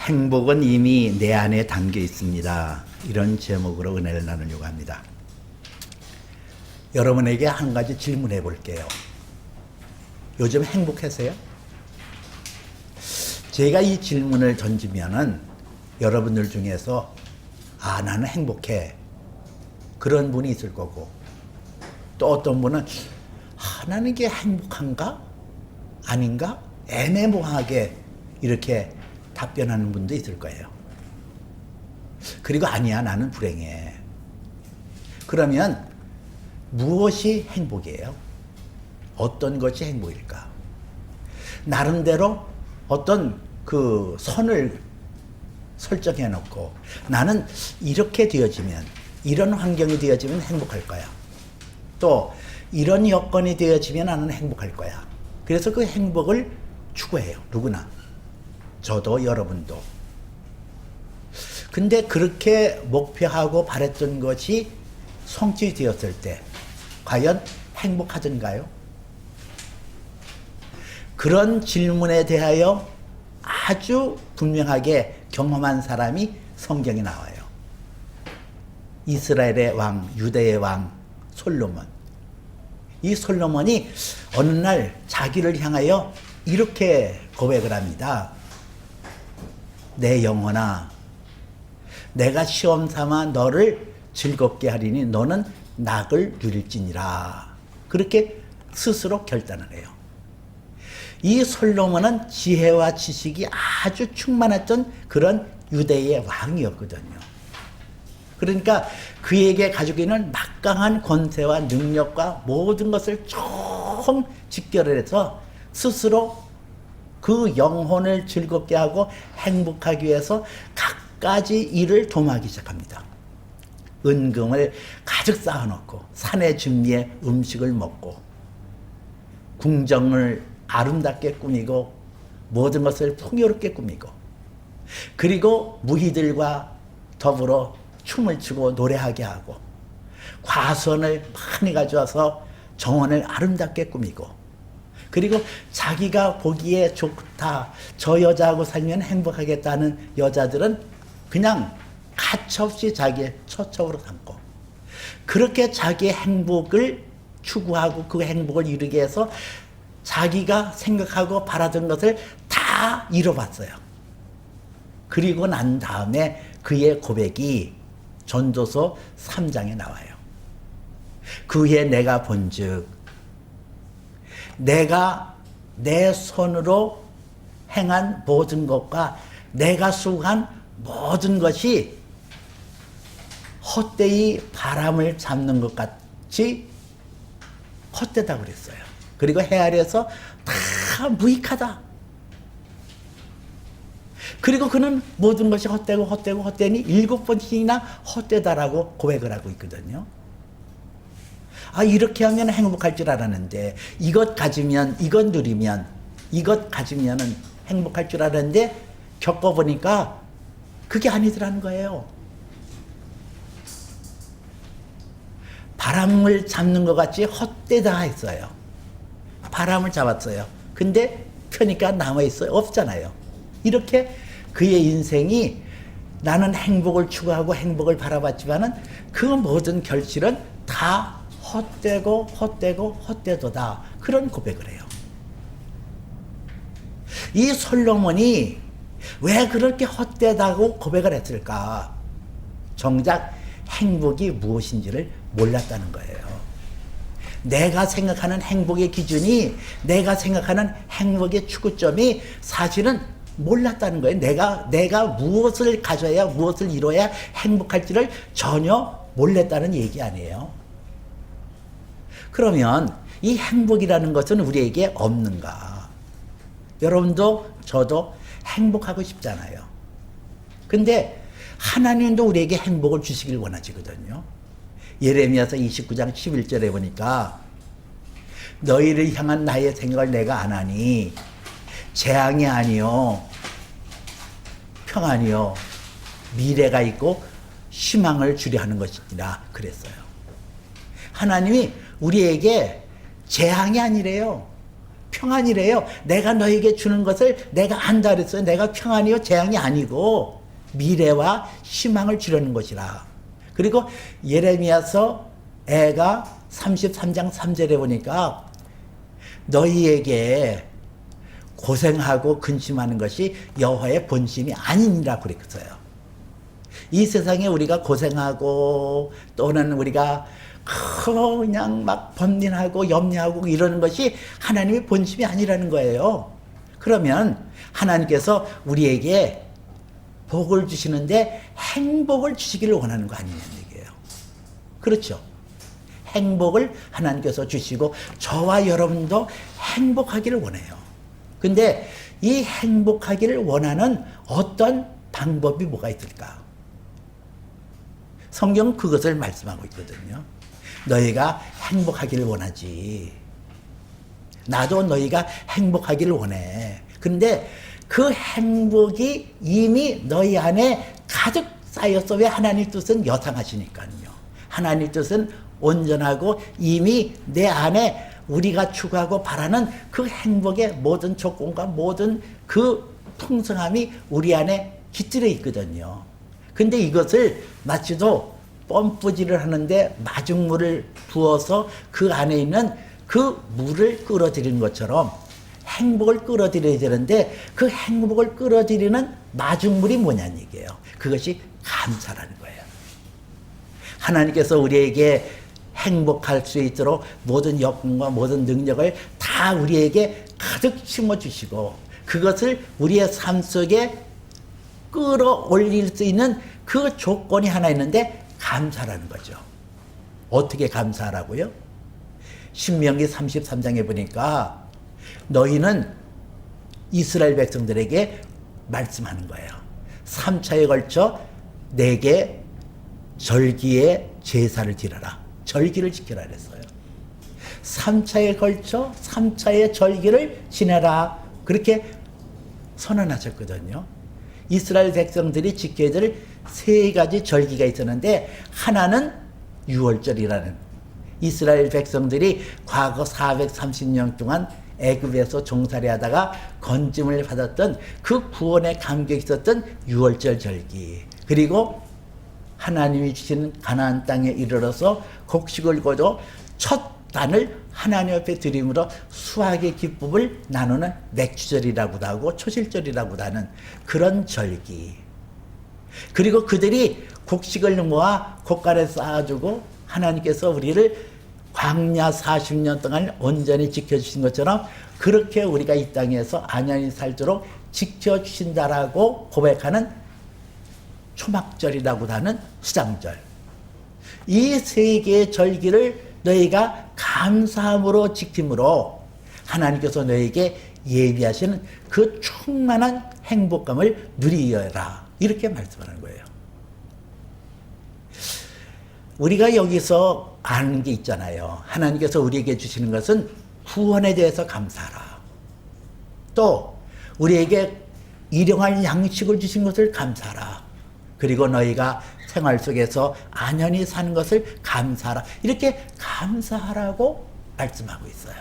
행복은 이미 내 안에 담겨 있습니다. 이런 제목으로 은혜를 나누려고 합니다. 여러분에게 한 가지 질문해 볼게요. 요즘 행복하세요? 제가 이 질문을 던지면은 여러분들 중에서 나는 행복해. 그런 분이 있을 거고, 또 어떤 분은 나는 이게 행복한가? 아닌가? 애매모호하게 이렇게 답변하는 분도 있을 거예요. 그리고 아니야, 나는 불행해. 그러면 무엇이 행복이에요? 어떤 것이 행복일까? 나름대로 어떤 그 선을 설정해 놓고 나는 이렇게 되어지면, 이런 환경이 되어지면 행복할 거야. 또 이런 여건이 되어지면 나는 행복할 거야. 그래서 그 행복을 추구해요. 누구나. 저도 여러분도. 근데 그렇게 목표하고 바랬던 것이 성취되었을 때 과연 행복하던가요? 그런 질문에 대하여 아주 분명하게 경험한 사람이 성경에 나와요. 이스라엘의 왕, 유다의 왕 솔로몬. 이 솔로몬이 어느 날 자기를 향하여 이렇게 고백을 합니다. 내 영혼아, 내가 시험 삼아 너를 즐겁게 하리니 너는 낙을 누릴지니라. 그렇게 스스로 결단을 해요. 이 솔로몬은 지혜와 지식이 아주 충만했던 그런 유대의 왕이었거든요. 그러니까 그에게 가지고 있는 막강한 권세와 능력과 모든 것을 총 직결을 해서 스스로 그 영혼을 즐겁게 하고 행복하기 위해서 갖가지 일을 도모하기 시작합니다. 은금을 가득 쌓아놓고 산의 준비에 음식을 먹고 궁정을 아름답게 꾸미고 모든 것을 풍요롭게 꾸미고, 그리고 무희들과 더불어 춤을 추고 노래하게 하고, 과수원을 많이 가져와서 정원을 아름답게 꾸미고, 그리고 자기가 보기에 좋다, 저 여자하고 살면 행복하겠다는 여자들은 그냥 가차없이 자기의 처첩으로 삼고, 그렇게 자기의 행복을 추구하고 그 행복을 이루게 해서 자기가 생각하고 바라던 것을 다 이뤄봤어요. 그리고 난 다음에 그의 고백이 전도서 3장에 나와요. 그에 내가 본즉 내가 내 손으로 행한 모든 것과 내가 수고한 모든 것이 헛되이 바람을 잡는 것 같이 헛되다고 그랬어요. 그리고 헤아려서 다 무익하다. 그리고 그는 모든 것이 헛되고 헛되고 헛되니 7번씩이나 헛되다라고 고백을 하고 있거든요. 이렇게 하면 행복할 줄 알았는데, 이것 가지면, 이것 누리면, 이것 가지면은 행복할 줄 알았는데 겪어보니까 그게 아니더라는 거예요. 바람을 잡는 것 같이 헛되다 했어요. 바람을 잡았어요. 근데 펴니까 남아있어요. 없잖아요. 이렇게 그의 인생이, 나는 행복을 추구하고 행복을 바라봤지만은 그 모든 결실은 다 헛되고 헛되고 헛되도다. 그런 고백을 해요. 이 솔로몬이 왜 그렇게 헛되다고 고백을 했을까? 정작 행복이 무엇인지를 몰랐다는 거예요. 내가 생각하는 행복의 기준이, 내가 생각하는 행복의 추구점이 사실은 몰랐다는 거예요. 내가 무엇을 가져야, 무엇을 이뤄야 행복할지를 전혀 몰랐다는 얘기 아니에요. 그러면 이 행복이라는 것은 우리에게 없는가? 여러분도 저도 행복하고 싶잖아요. 근데 하나님도 우리에게 행복을 주시길 원하시거든요. 예레미야서 29장 11절에 보니까 너희를 향한 나의 생각을 내가 안 하니 재앙이 아니요 평안이요 미래가 있고 희망을 주려 하는 것이니라 그랬어요. 하나님이 우리에게 재앙이 아니래요. 평안이래요. 내가 너에게 주는 것을 내가 안다 그랬어요. 내가 평안이요 재앙이 아니고 미래와 희망을 주려는 것이라. 그리고 예레미야서 애가 33장 3절에 보니까 너희에게 고생하고 근심하는 것이 여호와의 본심이 아니니라 그랬어요. 이 세상에 우리가 고생하고 또는 우리가 그냥 막 번민하고 염려하고 이러는 것이 하나님의 본심이 아니라는 거예요. 그러면 하나님께서 우리에게 복을 주시는데 행복을 주시기를 원하는 거 아니냐는 얘기예요. 그렇죠. 행복을 하나님께서 주시고 저와 여러분도 행복하기를 원해요. 근데 이 행복하기를 원하는 어떤 방법이 뭐가 있을까? 성경은 그것을 말씀하고 있거든요. 너희가 행복하기를 원하지. 나도 너희가 행복하기를 원해. 근데 그 행복이 이미 너희 안에 가득 쌓였어. 왜? 하나님 뜻은 여상하시니까요. 하나님 뜻은 온전하고 이미 내 안에 우리가 추구하고 바라는 그 행복의 모든 조건과 모든 그 풍성함이 우리 안에 깃들여 있거든요. 근데 이것을 마치도 펌프질을 하는데 마중물을 부어서 그 안에 있는 그 물을 끌어들이는 것처럼 행복을 끌어들여야 되는데 그 행복을 끌어들이는 마중물이 뭐냐는 얘기예요. 그것이 감사라는 거예요. 하나님께서 우리에게 행복할 수 있도록 모든 여건과 모든 능력을 다 우리에게 가득 심어주시고 그것을 우리의 삶 속에 끌어올릴 수 있는 그 조건이 하나 있는데 감사라는 거죠. 어떻게 감사하라고요? 신명기 33장에 보니까 너희는 이스라엘 백성들에게 말씀하는 거예요. 3차에 걸쳐 내게 절기의 제사를 지르라. 절기를 지켜라 그랬어요. 3차에 걸쳐 3차의 절기를 지내라. 그렇게 선언하셨거든요. 이스라엘 백성들이 지켜야 될 세 가지 절기가 있었는데 하나는 유월절이라는 이스라엘 백성들이 과거 430년 동안 애굽에서 종살이 하다가 건짐을 받았던 그 구원의 감격이 있었던 유월절 절기, 그리고 하나님이 주시는 가나안 땅에 이르러서 곡식을 거둬 첫 단을 하나님 앞에 드림으로 수확의 기쁨을 나누는 맥주절이라고도 하고 초실절이라고도 하는 그런 절기, 그리고 그들이 곡식을 모아 곳간에 쌓아주고 하나님께서 우리를 광야 40년 동안 온전히 지켜주신 것처럼 그렇게 우리가 이 땅에서 안연히 살도록 지켜주신다라고 고백하는 초막절이라고도 하는 수장절. 이 세 개의 절기를 너희가 감사함으로 지킴으로 하나님께서 너희에게 예비하시는 그 충만한 행복감을 누리어라. 이렇게 말씀하는 거예요. 우리가 여기서 아는 게 있잖아요. 하나님께서 우리에게 주시는 것은 구원에 대해서 감사하라. 또 우리에게 일용할 양식을 주신 것을 감사하라. 그리고 너희가 생활 속에서 안연히 사는 것을 감사하라. 이렇게 감사하라고 말씀하고 있어요.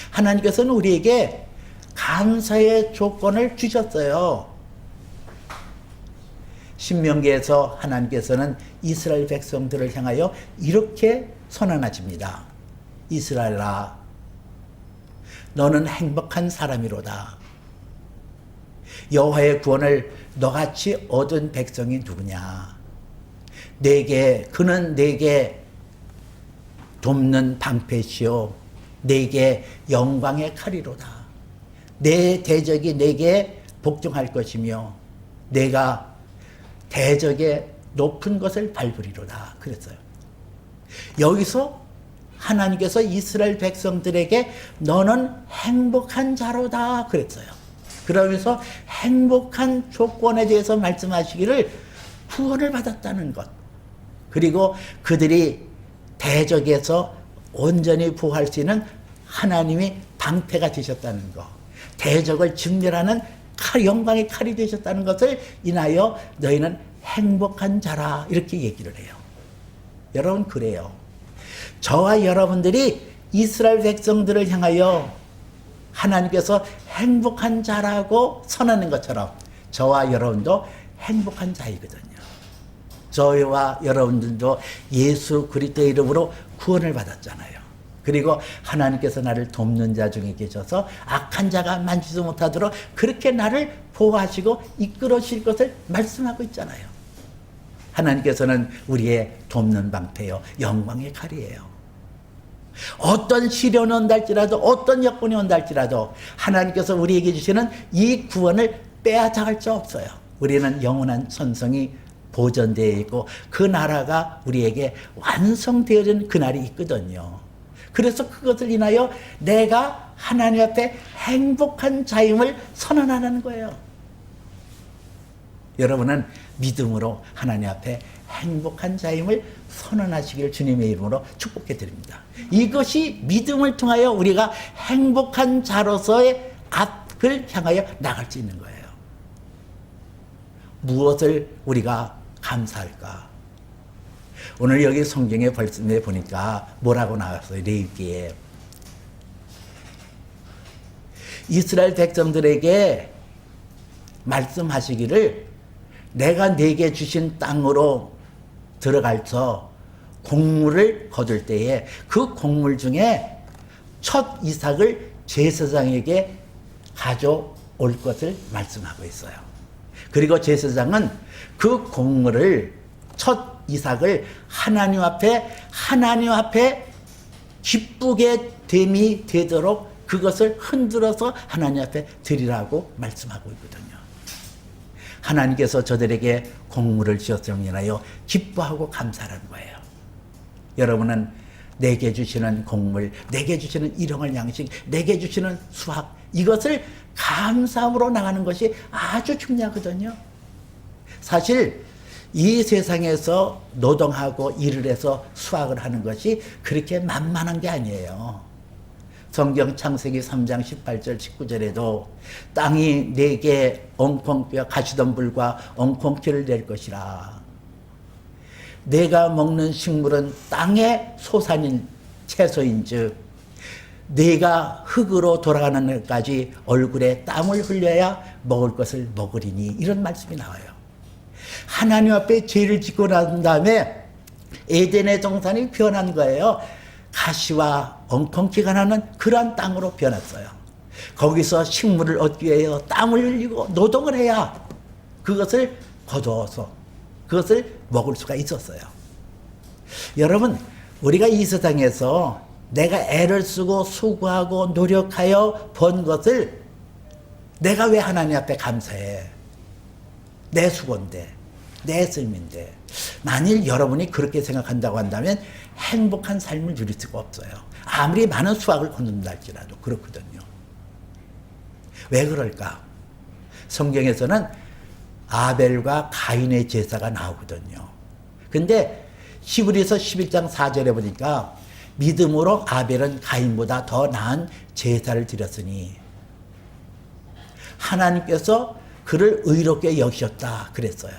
하나님께서는 우리에게 감사의 조건을 주셨어요. 신명기에서 하나님께서는 이스라엘 백성들을 향하여 이렇게 선언하십니다. 이스라엘아, 너는 행복한 사람이로다. 여호와의 구원을 너같이 얻은 백성이 누구냐? 그는 내게 돕는 방패시오, 내게 영광의 칼이로다. 내 대적이 내게 복종할 것이며 내가 대적의 높은 것을 밟으리로다. 그랬어요. 여기서 하나님께서 이스라엘 백성들에게 너는 행복한 자로다 그랬어요. 그러면서 행복한 조건에 대해서 말씀하시기를 구원을 받았다는 것, 그리고 그들이 대적에서 온전히 부활할 수 있는 하나님이 방패가 되셨다는 것, 대적을 진멸하는 영광의 칼이 되셨다는 것을 인하여 너희는 행복한 자라 이렇게 얘기를 해요. 여러분, 그래요. 저와 여러분들이 이스라엘 백성들을 향하여 하나님께서 행복한 자라고 선하는 것처럼 저와 여러분도 행복한 자이거든요. 저와 여러분들도 예수 그리스도의 이름으로 구원을 받았잖아요. 그리고 하나님께서 나를 돕는 자 중에 계셔서 악한 자가 만지지 못하도록 그렇게 나를 보호하시고 이끌어 주실 것을 말씀하고 있잖아요. 하나님께서는 우리의 돕는 방패요, 영광의 칼이에요. 어떤 시련이 온다 할지라도, 어떤 여건이 온다 할지라도 하나님께서 우리에게 주시는 이 구원을 빼앗아갈 수 없어요. 우리는 영원한 선성이 보존되어 있고 그 나라가 우리에게 완성되어진 그날이 있거든요. 그래서 그것을 인하여 내가 하나님 앞에 행복한 자임을 선언하는 거예요. 여러분은 믿음으로 하나님 앞에 행복한 자임을 선언하시길 주님의 이름으로 축복해 드립니다. 이것이 믿음을 통하여 우리가 행복한 자로서의 앞을 향하여 나갈 수 있는 거예요. 무엇을 우리가 감사할까? 오늘 여기 성경에 말씀에 보니까 뭐라고 나왔어요? 레위기에 이스라엘 백성들에게 말씀하시기를 내가 내게 주신 땅으로 들어가서 곡물을 거둘 때에 그 곡물 중에 첫 이삭을 제사장에게 가져올 것을 말씀하고 있어요. 그리고 제사장은 그 곡물을 첫 이삭을 하나님 앞에 기쁘게 됨이 되도록 그것을 흔들어서 하나님 앞에 드리라고 말씀하고 있거든요. 하나님께서 저들에게 곡물을 주었음을 인하여 기뻐하고 감사하는 거예요. 여러분은 내게 주시는 곡물, 내게 주시는 일용할 양식, 내게 주시는 수확, 이것을 감사함으로 나가는 것이 아주 중요하거든요. 사실 이 세상에서 노동하고 일을 해서 수확을 하는 것이 그렇게 만만한 게 아니에요. 성경 창세기 3장 18절 19절에도 땅이 내게 엉겅퀴와 가시덤불과 엉겅퀴를 낼 것이라. 내가 먹는 식물은 땅의 소산인 채소인즉 내가 흙으로 돌아가는 날까지 얼굴에 땀을 흘려야 먹을 것을 먹으리니, 이런 말씀이 나와요. 하나님 앞에 죄를 짓고 난 다음에 에덴의 동산이 변한 거예요. 가시와 엉겅퀴가 나는 그러한 땅으로 변했어요. 거기서 식물을 얻기 위해 땀을 흘리고 노동을 해야 그것을 거두어서 그것을 먹을 수가 있었어요. 여러분, 우리가 이 세상에서 내가 애를 쓰고 수고하고 노력하여 번 것을 내가 왜 하나님 앞에 감사해? 내 수고인데, 내 삶인데. 만일 여러분이 그렇게 생각한다고 한다면 행복한 삶을 누릴 수가 없어요. 아무리 많은 수확을 거둔다 할지라도 그렇거든요. 왜 그럴까? 성경에서는 아벨과 가인의 제사가 나오거든요. 근데 히브리서 11장 4절에 보니까 믿음으로 아벨은 가인보다 더 나은 제사를 드렸으니 하나님께서 그를 의롭게 여기셨다 그랬어요.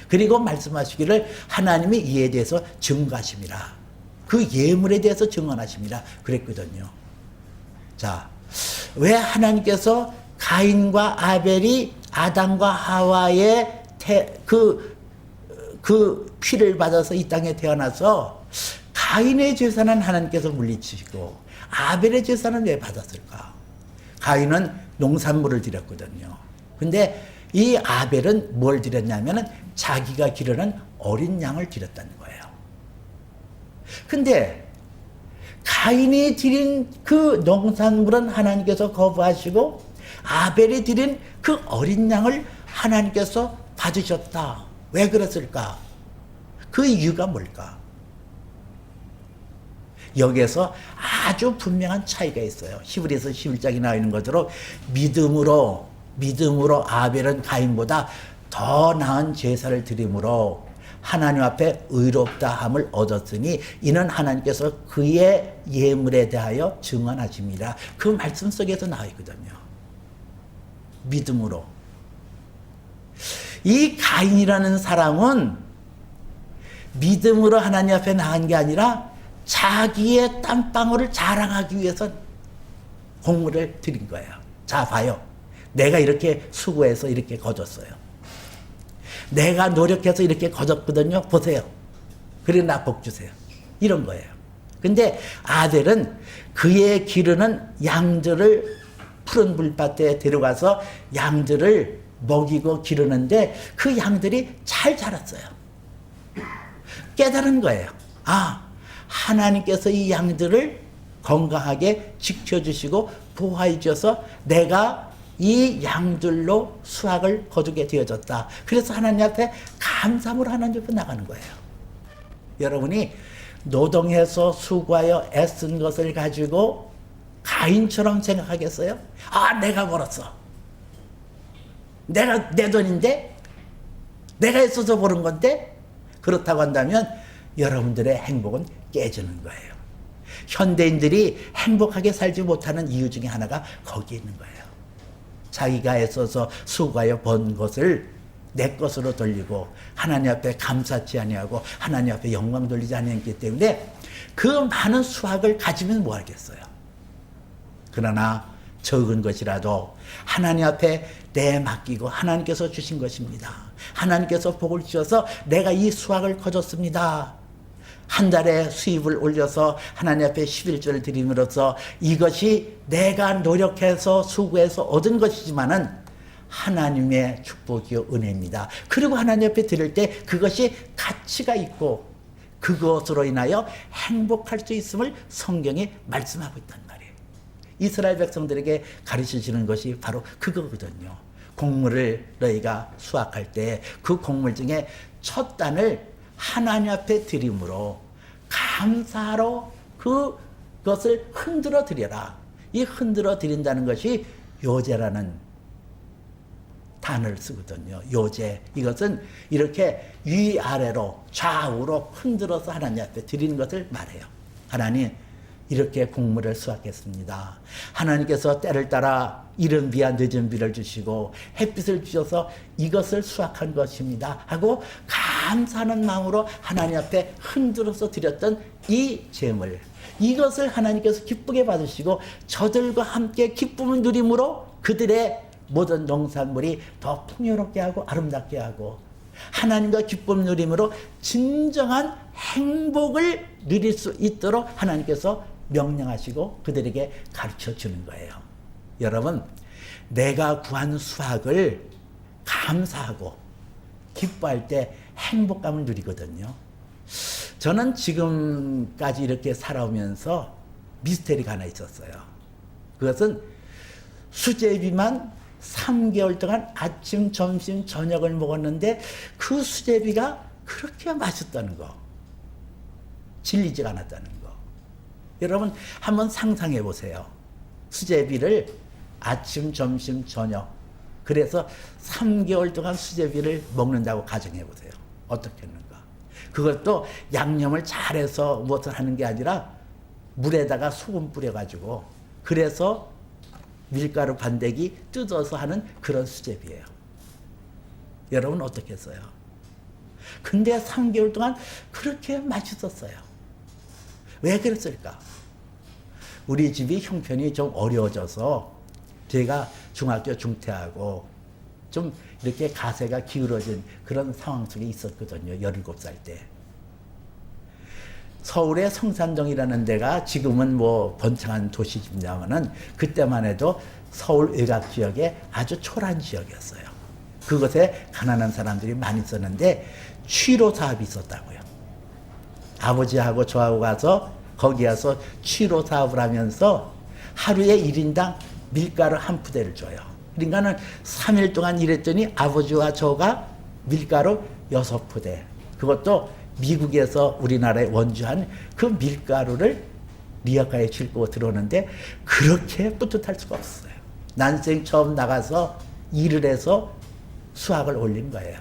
그리고 말씀하시기를 하나님이 이에 대해서 증거하심이라. 그 예물에 대해서 증언하심이라 그랬거든요. 자, 왜 하나님께서 가인과 아벨이 아담과 하와의 그 피를 받아서 이 땅에 태어나서 가인의 제사는 하나님께서 물리치시고 아벨의 제사는 왜 받았을까? 가인은 농산물을 드렸거든요. 근데 이 아벨은 뭘 드렸냐면은 자기가 기르는 어린 양을 드렸다는 거예요. 근데 가인이 드린 그 농산물은 하나님께서 거부하시고 아벨이 드린 그 어린 양을 하나님께서 받으셨다. 왜 그랬을까? 그 이유가 뭘까? 여기에서 아주 분명한 차이가 있어요. 히브리서 11장에 나와 있는 것대로 믿음으로 아벨은 가인보다 더 나은 제사를 드림으로 하나님 앞에 의롭다함을 얻었으니 이는 하나님께서 그의 예물에 대하여 증언하십니다. 그 말씀 속에서 나와 있거든요. 믿음으로. 이 가인이라는 사람은 믿음으로 하나님 앞에 나간 게 아니라 자기의 땀방울을 자랑하기 위해서 곡물을 드린 거예요. 자, 봐요. 내가 이렇게 수고해서 이렇게 거뒀어요. 내가 노력해서 이렇게 거뒀거든요. 보세요. 그래, 나 복 주세요. 이런 거예요. 근데 아델은 그의 기르는 양들을 푸른 물밭에 데려가서 양들을 먹이고 기르는데 그 양들이 잘 자랐어요. 깨달은 거예요. 아, 하나님께서 이 양들을 건강하게 지켜주시고 보호해 주셔서 내가 이 양들로 수확을 거두게 되어졌다. 그래서 하나님 앞에 감사함으로 하나님 앞에 나가는 거예요. 여러분이 노동해서 수고하여 애쓴 것을 가지고 가인처럼 생각하겠어요? 아, 내가 벌었어. 내가 내 돈인데? 내가 애써서 버는 건데? 그렇다고 한다면 여러분들의 행복은 깨지는 거예요. 현대인들이 행복하게 살지 못하는 이유 중에 하나가 거기에 있는 거예요. 자기가 애써서 수고하여 번 것을 내 것으로 돌리고 하나님 앞에 감사치 아니하고 하나님 앞에 영광 돌리지 아니했기 때문에 그 많은 수확을 가지면 뭐 하겠어요. 그러나 적은 것이라도 하나님 앞에 내맡기고 하나님께서 주신 것입니다. 하나님께서 복을 주셔서 내가 이 수확을 거뒀습니다. 한 달에 수입을 올려서 하나님 앞에 11조를 드림으로써 이것이 내가 노력해서 수고해서 얻은 것이지만은 하나님의 축복이요 은혜입니다. 그리고 하나님 앞에 드릴 때 그것이 가치가 있고 그것으로 인하여 행복할 수 있음을 성경이 말씀하고 있단 말이에요. 이스라엘 백성들에게 가르치시는 것이 바로 그거거든요. 곡물을 너희가 수확할 때 그 곡물 중에 첫 단을 하나님 앞에 드림으로 감사로 그것을 흔들어 드려라. 이 흔들어 드린다는 것이 요제라는 단어를 쓰거든요. 요제. 이것은 이렇게 위아래로 좌우로 흔들어서 하나님 앞에 드리는 것을 말해요. 하나님, 이렇게 곡물을 수확했습니다. 하나님께서 때를 따라 이른 비와 늦은 비를 주시고 햇빛을 주셔서 이것을 수확한 것입니다 하고 감사하는 마음으로 하나님 앞에 흔들어서 드렸던 이 재물, 이것을 하나님께서 기쁘게 받으시고 저들과 함께 기쁨을 누림으로 그들의 모든 농산물이 더 풍요롭게 하고 아름답게 하고 하나님과 기쁨 누림으로 진정한 행복을 누릴 수 있도록 하나님께서 명령하시고 그들에게 가르쳐 주는 거예요. 여러분, 내가 구한 수확을 감사하고 기뻐할 때 행복감을 누리거든요. 저는 지금까지 이렇게 살아오면서 미스테리가 하나 있었어요. 그것은 수제비만 3개월 동안 아침, 점심, 저녁을 먹었는데 그 수제비가 그렇게 맛있다는 거, 질리지가 않았다는 거. 여러분 한번 상상해 보세요. 수제비를 아침, 점심, 저녁, 그래서 3개월 동안 수제비를 먹는다고 가정해 보세요. 어떻게 했는가? 그것도 양념을 잘해서 무엇을 하는 게 아니라 물에다가 소금 뿌려가지고 그래서 밀가루 반대기 뜯어서 하는 그런 수제비예요. 여러분 어떻게 했어요? 근데 3개월 동안 그렇게 맛있었어요. 왜 그랬을까? 우리 집이 형편이 좀 어려워져서 제가 중학교 중퇴하고 좀 이렇게 가세가 기울어진 그런 상황 속에 있었거든요. 17살 때. 서울의 성산동이라는 데가 지금은 뭐 번창한 도시입니다만은 그때만 해도 서울 외곽 지역에 아주 초라한 지역이었어요. 그곳에 가난한 사람들이 많이 있었는데 취로 사업이 있었다고요. 아버지하고 저하고 가서 거기 가서 취로 사업을 하면서 하루에 1인당 밀가루 한 푸대를 줘요. 그러니까는 3일 동안 일했더니 아버지와 저가 밀가루 6푸대. 그것도 미국에서 우리나라에 원주한 그 밀가루를 리어카에 싣고 들어오는데 그렇게 뿌듯할 수가 없어요. 난생 처음 나가서 일을 해서 수확을 올린 거예요.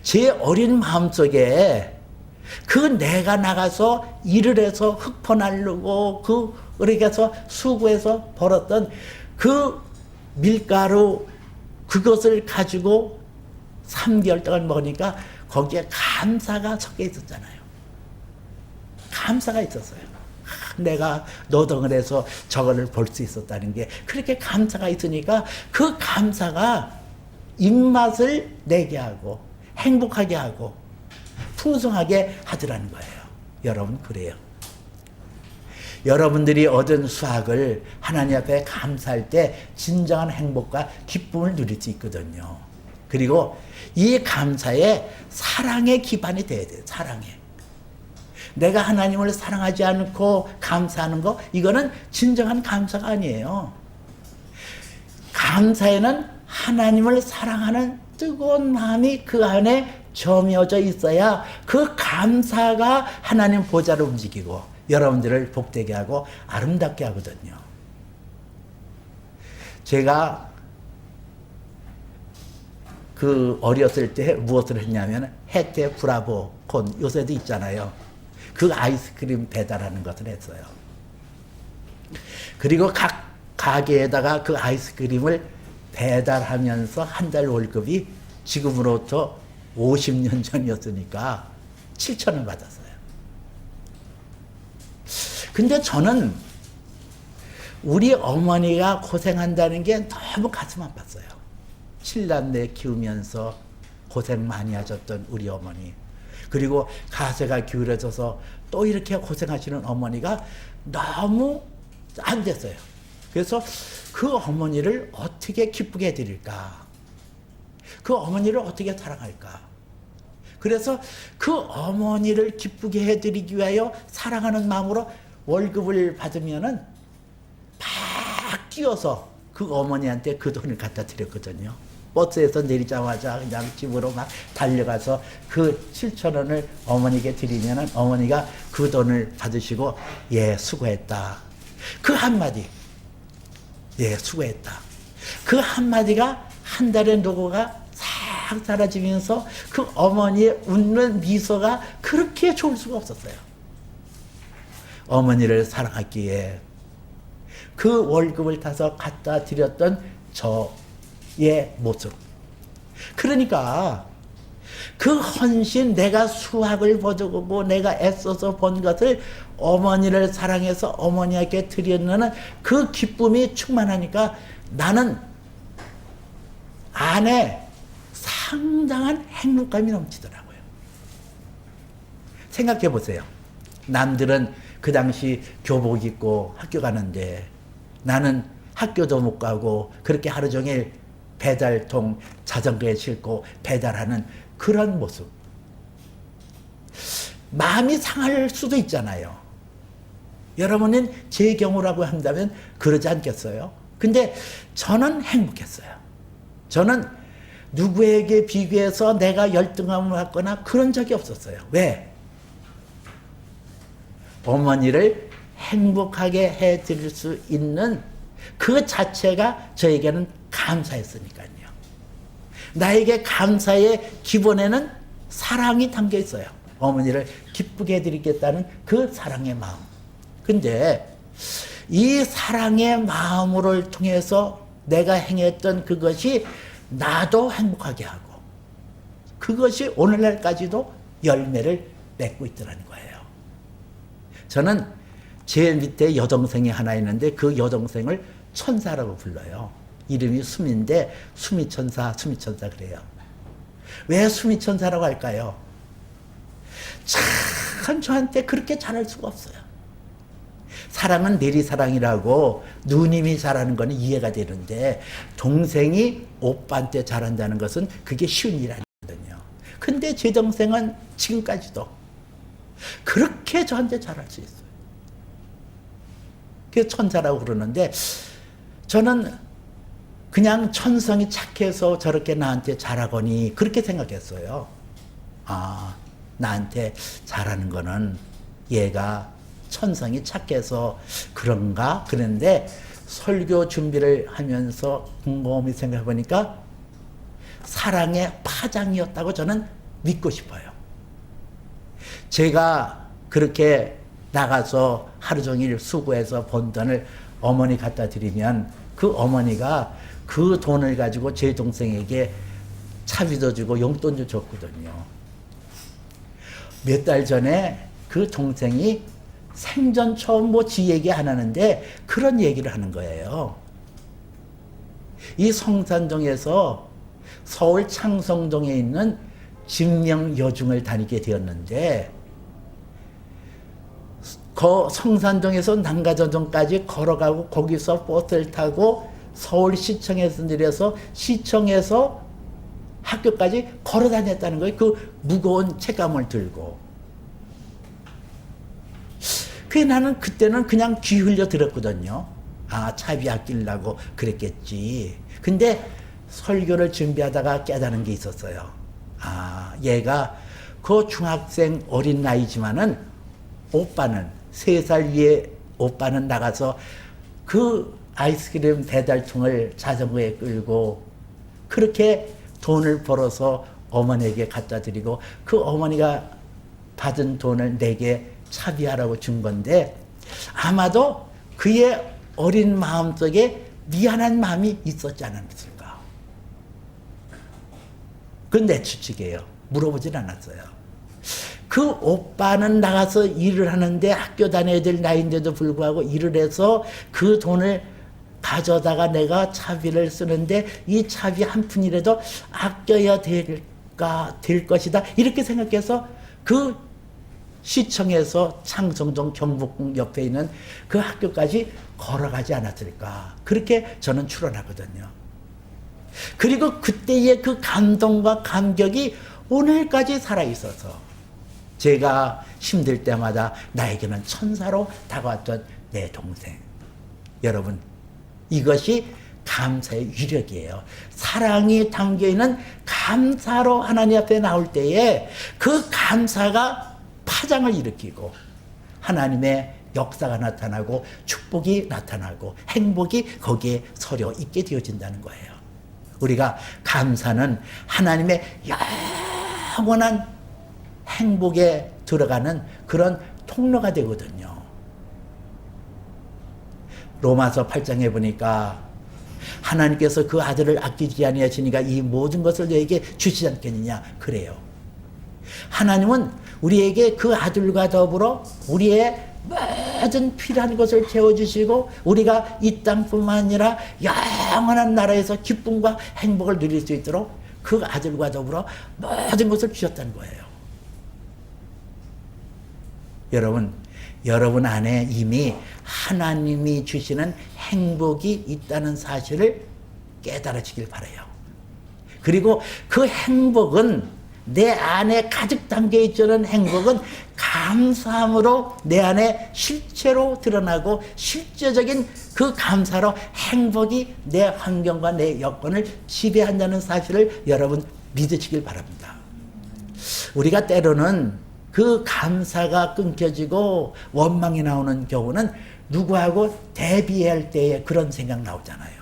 제 어린 마음속에 그 내가 나가서 일을 해서 흙퍼 날르고 그렇게 해서 수고해서 벌었던 그 밀가루 그것을 가지고 3개월 동안 먹으니까 거기에 감사가 섞여 있었잖아요. 감사가 있었어요. 내가 노동을 해서 저거를 볼 수 있었다는 게 그렇게 감사가 있으니까 그 감사가 입맛을 내게 하고 행복하게 하고 풍성하게 하더라는 거예요. 여러분 그래요. 여러분들이 얻은 수확을 하나님 앞에 감사할 때 진정한 행복과 기쁨을 누릴 수 있거든요. 그리고 이 감사에 사랑의 기반이 돼야 돼요. 사랑에. 내가 하나님을 사랑하지 않고 감사하는 거 이거는 진정한 감사가 아니에요. 감사에는 하나님을 사랑하는 뜨거운 마음이 그 안에 점여져 있어야 그 감사가 하나님 보좌를 움직이고 여러분들을 복되게 하고 아름답게 하거든요. 제가 그 어렸을 때 무엇을 했냐면 혜태 브라보 콘 요새도 있잖아요. 그 아이스크림 배달하는 것을 했어요. 그리고 각 가게에다가 그 아이스크림을 배달하면서 한 달 월급이 지금으로부터 50년 전이었으니까 7,000원 받았어요. 근데 저는 우리 어머니가 고생한다는 게 너무 가슴 아팠어요. 7남매 키우면서 고생 많이 하셨던 우리 어머니. 그리고 가세가 기울어져서 또 이렇게 고생하시는 어머니가 너무 안 됐어요. 그래서 그 어머니를 어떻게 기쁘게 해드릴까? 그 어머니를 어떻게 사랑할까? 그래서 그 어머니를 기쁘게 해드리기 위하여 사랑하는 마음으로 월급을 받으면은 막 뛰어서 그 어머니한테 그 돈을 갖다 드렸거든요. 버스에서 내리자마자 그냥 집으로 막 달려가서 그 7,000원을 어머니께 드리면은 어머니가 그 돈을 받으시고 예 수고했다. 그 한마디 예 수고했다. 그 한마디가 한 달의 노고가 싹 사라지면서 그 어머니의 웃는 미소가 그렇게 좋을 수가 없었어요. 어머니를 사랑하기에 그 월급을 타서 갖다 드렸던 저의 모습. 그러니까 그 헌신, 내가 수확을 거두고 내가 애써서 번 것을 어머니를 사랑해서 어머니에게 드리는 그 기쁨이 충만하니까 나는 안에 상당한 행복감이 넘치더라고요. 생각해 보세요. 남들은 그 당시 교복 입고 학교 가는데 나는 학교도 못 가고 그렇게 하루 종일 배달통 자전거에 싣고 배달하는 그런 모습. 마음이 상할 수도 있잖아요. 여러분은 제 경우라고 한다면 그러지 않겠어요? 근데 저는 행복했어요. 저는 누구에게 비교해서 내가 열등함을 받거나 그런 적이 없었어요. 왜? 어머니를 행복하게 해드릴 수 있는 그 자체가 저에게는 감사했으니까요. 나에게 감사의 기본에는 사랑이 담겨 있어요. 어머니를 기쁘게 해드리겠다는 그 사랑의 마음. 근데 이 사랑의 마음을 통해서 내가 행했던 그것이 나도 행복하게 하고 그것이 오늘날까지도 열매를 맺고 있더라는 거예요. 저는 제 밑에 여동생이 하나 있는데 그 여동생을 천사라고 불러요. 이름이 수미인데 수미천사, 수미천사 그래요. 왜 수미천사라고 할까요? 참 저한테 그렇게 잘할 수가 없어요. 사랑은 내리사랑이라고 누님이 잘하는 거는 이해가 되는데 동생이 오빠한테 잘한다는 것은 그게 쉬운 일 아니거든요. 근데 제 동생은 지금까지도 그렇게 저한테 잘할 수 있어요. 그래서 천사라고 그러는데 저는 그냥 천성이 착해서 저렇게 나한테 잘하거니 그렇게 생각했어요. 아, 나한테 잘하는 거는 얘가 천성이 착해서 그런가? 그런데 설교 준비를 하면서 곰곰이 생각해 보니까 사랑의 파장이었다고 저는 믿고 싶어요. 제가 그렇게 나가서 하루 종일 수고해서 번 돈을 어머니 갖다 드리면 그 어머니가 그 돈을 가지고 제 동생에게 차비도 주고 용돈도 줬거든요. 몇 달 전에 그 동생이 생전 처음 뭐 지 얘기 안 하는데 그런 얘기를 하는 거예요. 이 성산동에서 서울 창성동에 있는 진명여중을 다니게 되었는데 그 성산동에서 난가전동까지 걸어가고 거기서 버스를 타고 서울시청에서 내려서 시청에서 학교까지 걸어 다녔다는 거예요. 그 무거운 책감을 들고. 그게 나는 그때는 그냥 귀 흘려 들었거든요. 아, 차비 아끼려고 그랬겠지. 근데 설교를 준비하다가 깨달은 게 있었어요. 아, 얘가 그 중학생 어린 나이지만은 오빠는 3살 위에 오빠는 나가서 그 아이스크림 배달통을 자전거에 끌고 그렇게 돈을 벌어서 어머니에게 갖다 드리고 그 어머니가 받은 돈을 내게 차비하라고 준 건데 아마도 그의 어린 마음속에 미안한 마음이 있었지 않았을까. 그건 내 추측이에요. 물어보진 않았어요. 그 오빠는 나가서 일을 하는데 학교 다녀야 될 나이인데도 불구하고 일을 해서 그 돈을 가져다가 내가 차비를 쓰는데 이 차비 한 푼이라도 아껴야 될 것이다. 이렇게 생각해서 그 시청에서 창성동 경복궁 옆에 있는 그 학교까지 걸어가지 않았을까. 그렇게 저는 추론하거든요. 그리고 그때의 그 감동과 감격이 오늘까지 살아있어서 제가 힘들 때마다 나에게는 천사로 다가왔던 내 동생. 여러분, 이것이 감사의 위력이에요. 사랑이 담겨있는 감사로 하나님 앞에 나올 때에 그 감사가 파장을 일으키고 하나님의 역사가 나타나고 축복이 나타나고 행복이 거기에 서려 있게 되어진다는 거예요. 우리가 감사는 하나님의 영원한 행복에 들어가는 그런 통로가 되거든요. 로마서 8장에 보니까 하나님께서 그 아들을 아끼지 아니하시니까 이 모든 것을 너에게 주시지 않겠느냐 그래요. 하나님은 우리에게 그 아들과 더불어 우리의 모든 필요한 것을 채워주시고 우리가 이 땅뿐만 아니라 영원한 나라에서 기쁨과 행복을 누릴 수 있도록 그 아들과 더불어 모든 것을 주셨다는 거예요. 여러분 안에 이미 하나님이 주시는 행복이 있다는 사실을 깨달으시길 바라요. 그리고 그 행복은 내 안에 가득 담겨있는 행복은 감사함으로 내 안에 실체로 드러나고 실제적인 그 감사로 행복이 내 환경과 내 여건을 지배한다는 사실을 여러분 믿으시길 바랍니다. 우리가 때로는 그 감사가 끊겨지고 원망이 나오는 경우는 누구하고 대비할 때에 그런 생각 나오잖아요.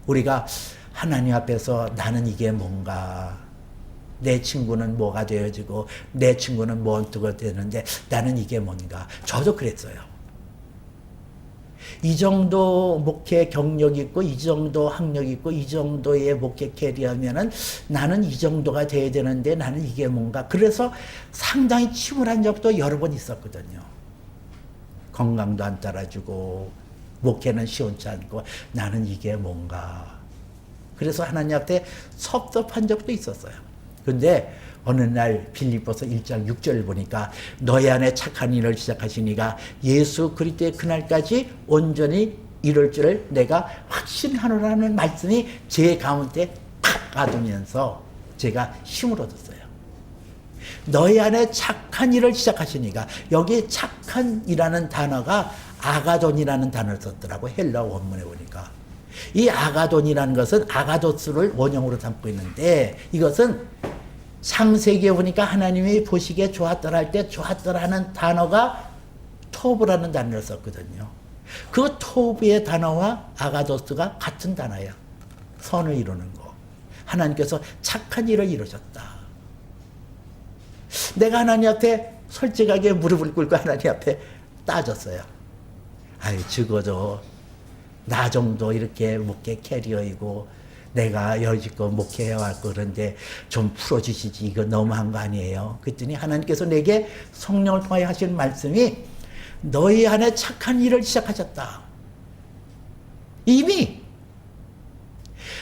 우리가 하나님 앞에서 나는 이게 뭔가, 내 친구는 뭐가 되어지고 내 친구는 뭐가 되는데 나는 이게 뭔가. 저도 그랬어요. 이 정도 목회 경력 있고 이 정도 학력 있고 이 정도의 목회 캐리하면은 나는 이 정도가 돼야 되는데 나는 이게 뭔가. 그래서 상당히 침울한 적도 여러 번 있었거든요. 건강도 안 따라주고 목회는 시원치 않고 나는 이게 뭔가. 그래서 하나님 앞에 섭섭한 적도 있었어요. 근데 어느 날 빌립보서 1장 6절을 보니까 너희 안에 착한 일을 시작하시니가 예수 그리스도의 그날까지 온전히 이룰 줄을 내가 확신하노라는 말씀이 제 가운데 탁 가두면서 제가 힘을 얻었어요. 너희 안에 착한 일을 시작하시니가, 여기 착한이라는 단어가 아가돈이라는 단어를 썼더라고. 헬라 원문에 보니까 이 아가돈이라는 것은 아가도스를 원형으로 담고 있는데 이것은 창세기에 보니까 하나님이 보시기에 좋았더라 할 때 좋았더라 하는 단어가 토브라는 단어를 썼거든요. 그 토브의 단어와 아가도스가 같은 단어예요. 선을 이루는 거. 하나님께서 착한 일을 이루셨다. 내가 하나님 앞에 솔직하게 무릎을 꿇고 하나님 앞에 따졌어요. 아이, 적어도 나 정도 이렇게 목회 캐리어이고 내가 여지껏 목회해왔고 그런데 좀 풀어주시지, 이거 너무한 거 아니에요? 그랬더니 하나님께서 내게 성령을 통하여 하신 말씀이 너희 안에 착한 일을 시작하셨다. 이미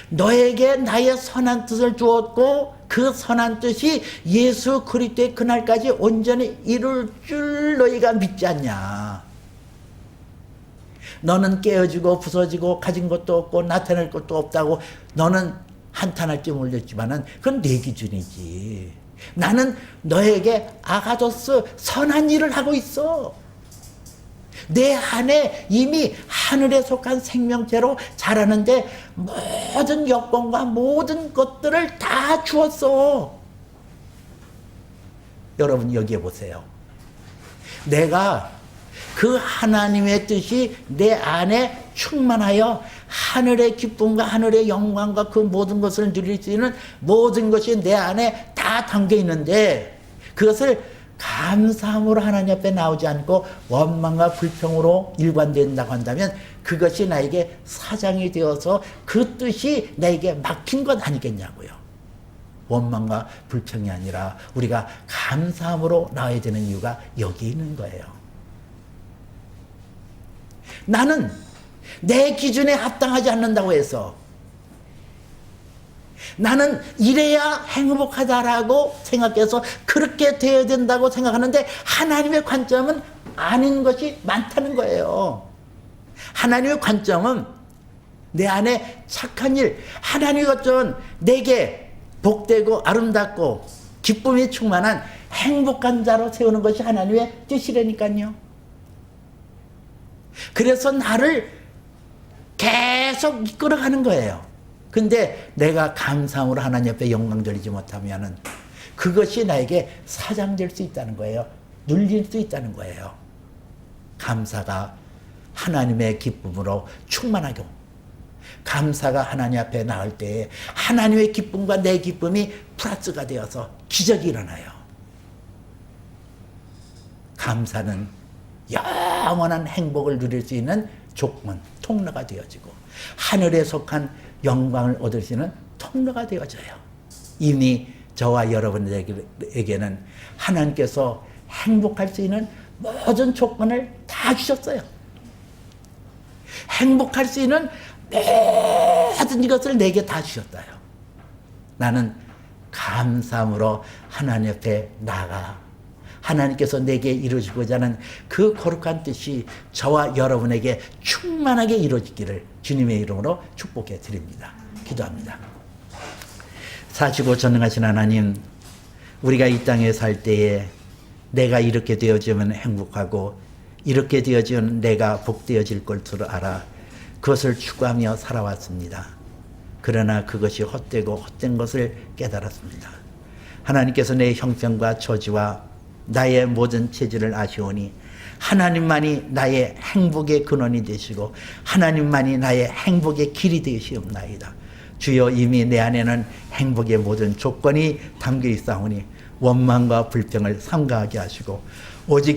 너에게 나의 선한 뜻을 주었고 그 선한 뜻이 예수 그리스도의 그날까지 온전히 이룰 줄 너희가 믿지 않냐. 너는 깨어지고 부서지고 가진 것도 없고 나타낼 것도 없다고 너는 한탄할지 모르겠지만은 그건 내 기준이지. 나는 너에게 아가도스 선한 일을 하고 있어. 내 안에 이미 하늘에 속한 생명체로 자라는데 모든 여건과 모든 것들을 다 주었어. 여러분 여기에 보세요. 내가 그 하나님의 뜻이 내 안에 충만하여 하늘의 기쁨과 하늘의 영광과 그 모든 것을 누릴 수 있는 모든 것이 내 안에 다 담겨 있는데 그것을 감사함으로 하나님 앞에 나오지 않고 원망과 불평으로 일관된다고 한다면 그것이 나에게 사장이 되어서 그 뜻이 나에게 막힌 것 아니겠냐고요. 원망과 불평이 아니라 우리가 감사함으로 나와야 되는 이유가 여기 있는 거예요. 나는 내 기준에 합당하지 않는다고 해서 나는 이래야 행복하다라고 생각해서 그렇게 되어야 된다고 생각하는데 하나님의 관점은 아닌 것이 많다는 거예요. 하나님의 관점은 내 안에 착한 일, 하나님의 관점은 내게 복되고 아름답고 기쁨이 충만한 행복한 자로 세우는 것이 하나님의 뜻이라니까요. 그래서 나를 계속 이끌어가는 거예요. 근데 내가 감사함으로 하나님 앞에 영광 돌리지 못하면은 그것이 나에게 사장될 수 있다는 거예요. 눌릴 수 있다는 거예요. 감사가 하나님의 기쁨으로 충만하고 감사가 하나님 앞에 나올 때에 하나님의 기쁨과 내 기쁨이 플러스가 되어서 기적이 일어나요. 감사는 영원한 행복을 누릴 수 있는 조건, 통로가 되어지고 하늘에 속한 영광을 얻을 수 있는 통로가 되어져요. 이미 저와 여러분에게는 하나님께서 행복할 수 있는 모든 조건을 다 주셨어요. 행복할 수 있는 모든 것을 내게 다 주셨어요. 나는 감사함으로 하나님 앞에 나가 하나님께서 내게 이루어지고자 하는 그 거룩한 뜻이 저와 여러분에게 충만하게 이루어지기를 주님의 이름으로 축복해 드립니다. 기도합니다. 사시고 전능하신 하나님, 우리가 이 땅에 살 때에 내가 이렇게 되어지면 행복하고 이렇게 되어지면 내가 복되어질 것을 알아 그것을 추구하며 살아왔습니다. 그러나 그것이 헛되고 헛된 것을 깨달았습니다. 하나님께서 내 형편과 처지와 나의 모든 체질을 아시오니 하나님만이 나의 행복의 근원이 되시고 하나님만이 나의 행복의 길이 되시옵나이다. 주여 이미 내 안에는 행복의 모든 조건이 담겨 있사오니 원망과 불평을 삼가하게 하시고 오직